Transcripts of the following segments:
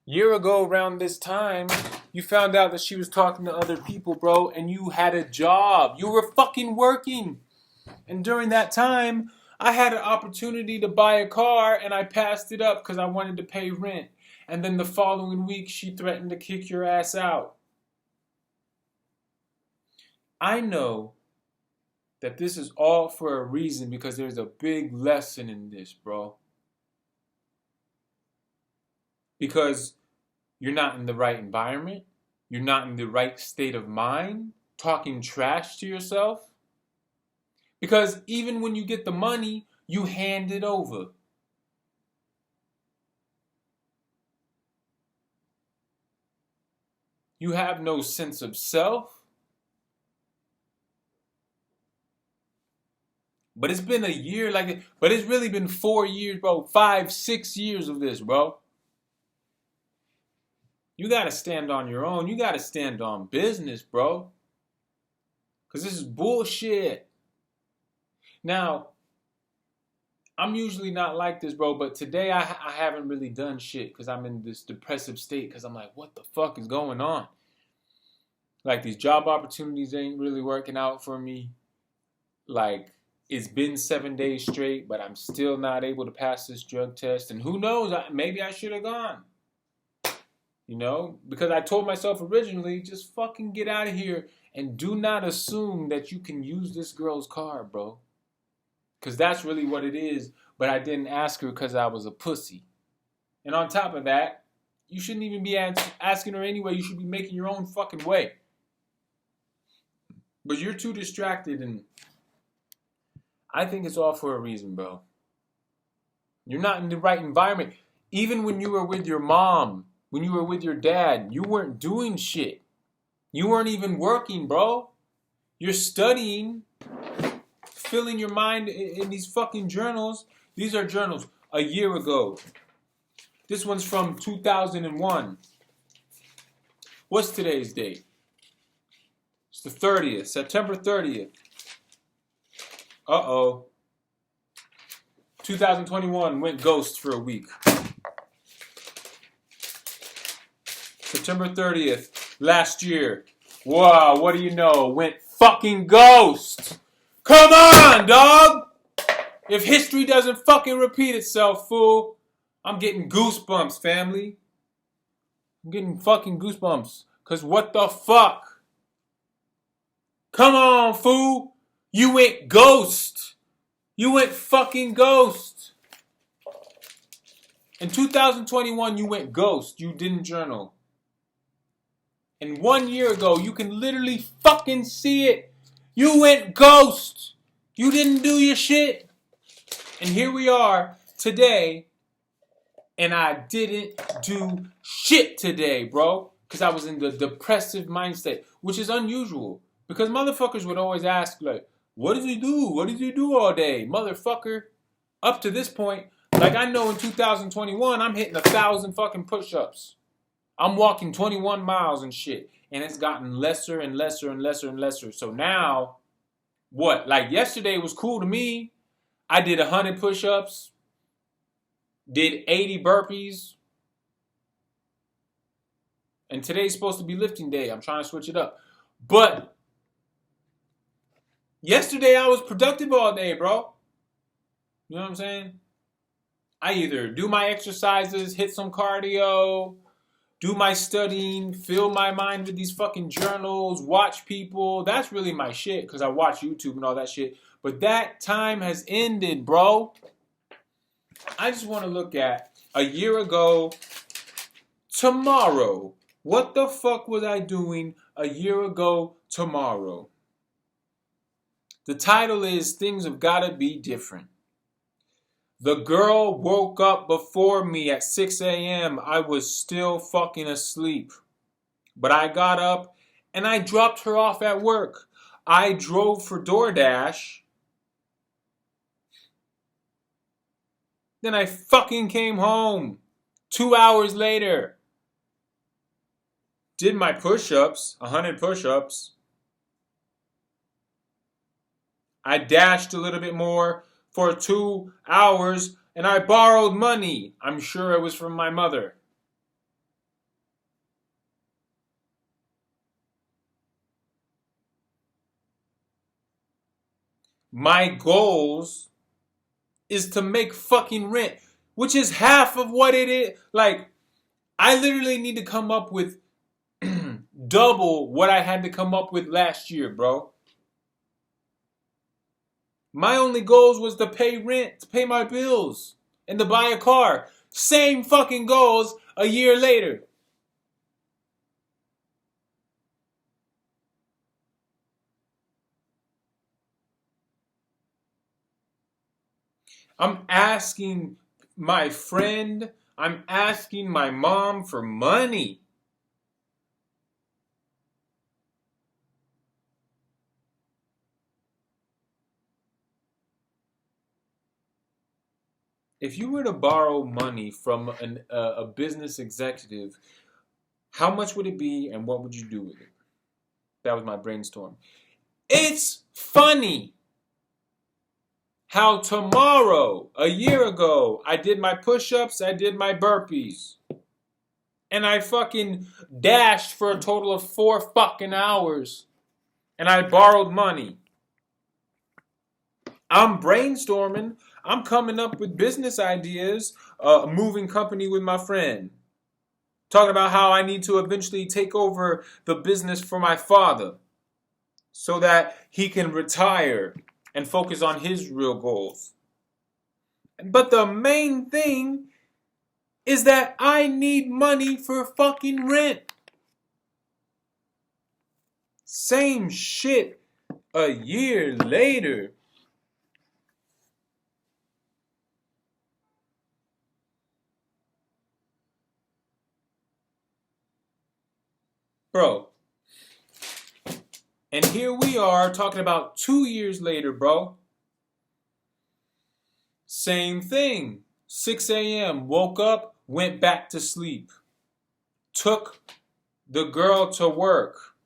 Year ago around this time, you found out that she was talking to other people, bro, and you had a job. You were fucking working. And during that time, I had an opportunity to buy a car and I passed it up because I wanted to pay rent. And then the following week, she threatened to kick your ass out. I know that this is all for a reason because there's a big lesson in this, bro. Because you're not in the right environment, you're not in the right state of mind, talking trash to yourself. Because even when you get the money, you hand it over. You have no sense of self. But it's been a year but it's really been 4 years, bro. 5, 6 years of this, bro. You gotta stand on your own. You gotta stand on business, bro. Because this is bullshit. Now, I'm usually not like this, bro, but today I haven't really done shit because I'm in this depressive state because I'm like, what the fuck is going on? Like, these job opportunities ain't really working out for me. Like, it's been 7 days straight, but I'm still not able to pass this drug test. And who knows, maybe I should have gone. You know? Because I told myself originally, just fucking get out of here and do not assume that you can use this girl's car, bro. Because that's really what it is. But I didn't ask her because I was a pussy. And on top of that, you shouldn't even be asking her anyway. You should be making your own fucking way. But you're too distracted, and I think it's all for a reason, bro. You're not in the right environment. Even when you were with your mom, when you were with your dad, you weren't doing shit. You weren't even working, bro. You're studying, filling your mind in these fucking journals. These are journals a year ago. This one's from 2001. What's today's date? It's the 30th, September 30th. Uh-oh. 2021 went ghost for a week. September 30th, last year. Wow, what do you know? Went fucking ghost. Come on, dog! If history doesn't fucking repeat itself, fool, I'm getting goosebumps, family. I'm getting fucking goosebumps. Cause what the fuck? Come on, fool. You went ghost. You went fucking ghost. In 2021, you went ghost. You didn't journal. And 1 year ago, you can literally fucking see it. You went ghost. You didn't do your shit. And here we are today, and I didn't do shit today, bro. Because I was in the depressive mindset, which is unusual. Because motherfuckers would always ask, like, what did you do? What did you do all day? Motherfucker, up to this point, like I know in 2021, I'm hitting 1,000 fucking push-ups. I'm walking 21 miles and shit. And it's gotten lesser and lesser and lesser and lesser. So now, what? Like yesterday was cool to me. I did 100 push-ups. Did 80 burpees. And today's supposed to be lifting day. I'm trying to switch it up. But yesterday I was productive all day, bro. You know what I'm saying? I either do my exercises, hit some cardio, do my studying, fill my mind with these fucking journals, watch people. That's really my shit because I watch YouTube and all that shit. But that time has ended, bro. I just want to look at a year ago, tomorrow. What the fuck was I doing a year ago, tomorrow? The title is Things Have Gotta Be Different. The girl woke up before me at 6 a.m. I was still fucking asleep. But I got up and I dropped her off at work. I drove for DoorDash. Then I fucking came home 2 hours later. Did my push-ups, 100 push-ups. I dashed a little bit more for 2 hours, and I borrowed money. I'm sure it was from my mother. my goals is to make fucking rent, which is half of what it is. Like, I literally need to come up with double what I had to come up with last year, bro. My only goals was to pay rent, to pay my bills, and to buy a car. Same fucking goals a year later. I'm asking my friend, I'm asking my mom for money. If you were to borrow money from a business executive, how much would it be and what would you do with it? That was my brainstorm. It's funny how tomorrow, a year ago, I did my push-ups, I did my burpees. And I fucking dashed for a total of 4 fucking hours. And I borrowed money. I'm brainstorming. I'm coming up with business ideas, a moving company with my friend. Talking about how I need to eventually take over the business for my father so that he can retire and focus on his real goals. But the main thing is that I need money for fucking rent. Same shit a year later. Bro. And here we are talking about 2 years later, bro. Same thing. 6 a.m. Woke up, went back to sleep. Took the girl to work.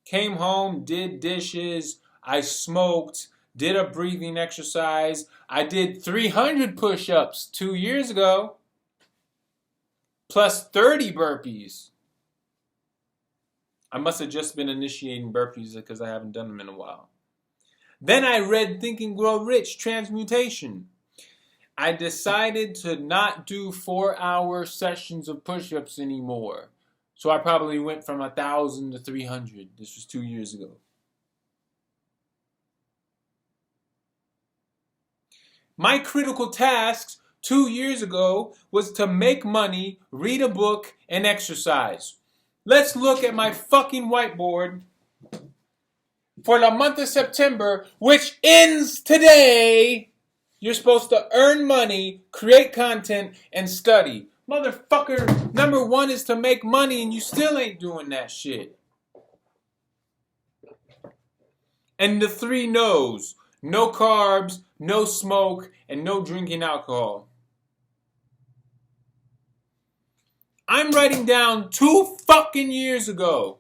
Came home, did dishes. I smoked, did a breathing exercise. I did 300 push-ups 2 years ago. Plus 30 burpees. I must have just been initiating burpees because I haven't done them in a while. Then I read Think and Grow Rich, Transmutation. I decided to not do 4-hour sessions of push-ups anymore. So I probably went from 1,000 to 300. This was 2 years ago. My critical tasks 2 years ago was to make money, read a book, and exercise. Let's look at my fucking whiteboard for the month of September, which ends today. You're supposed to earn money, create content, and study. Motherfucker, number 1 is to make money, and you still ain't doing that shit. And the 3 no's. No carbs, no smoke, and no drinking alcohol. I'm writing down 2 fucking years ago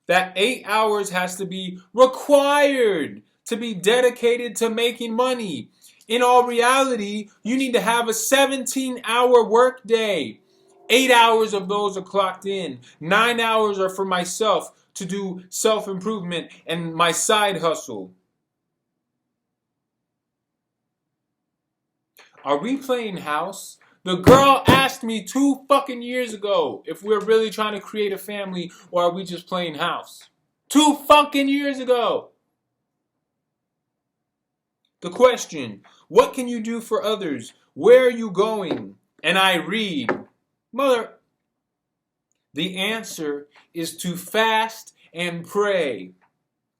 that 8 hours has to be required to be dedicated to making money. In all reality, you need to have a 17-hour work day. 8 hours of those are clocked in. 9 hours are for myself to do self-improvement and my side hustle. Are we playing house? The girl asked me 2 fucking years ago if we're really trying to create a family or are we just playing house. 2 fucking years ago. The question, what can you do for others? Where are you going? And I read, mother, the answer is to fast and pray.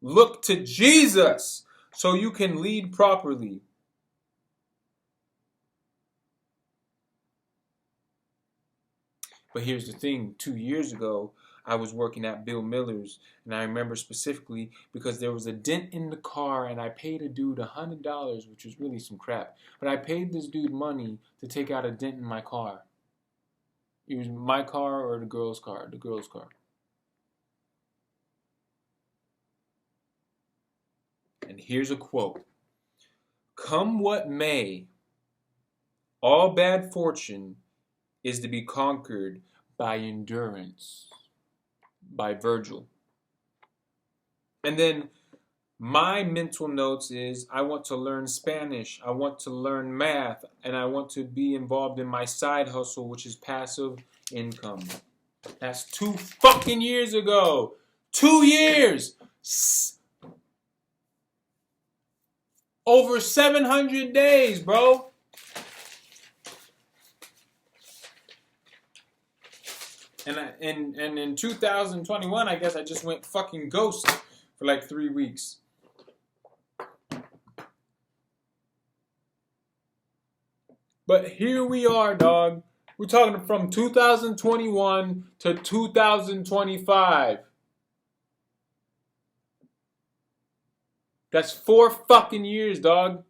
Look to Jesus so you can lead properly. But here's the thing, 2 years ago, I was working at Bill Miller's, and I remember specifically because there was a dent in the car, and I paid a dude $100, which was really some crap. But I paid this dude money to take out a dent in my car. It was my car or the girl's car? The girl's car. And here's a quote. Come what may, all bad fortune is to be conquered by endurance. By Virgil. And then My mental notes is I want to learn Spanish, I want to learn math, and I want to be involved in my side hustle, which is passive income. That's 2 fucking years ago. 2 years. Over 700 days, bro. And in 2021, I guess I just went fucking ghost for like 3 weeks. But here we are, dog. We're talking from 2021 to 2025. That's 4 fucking years, dog.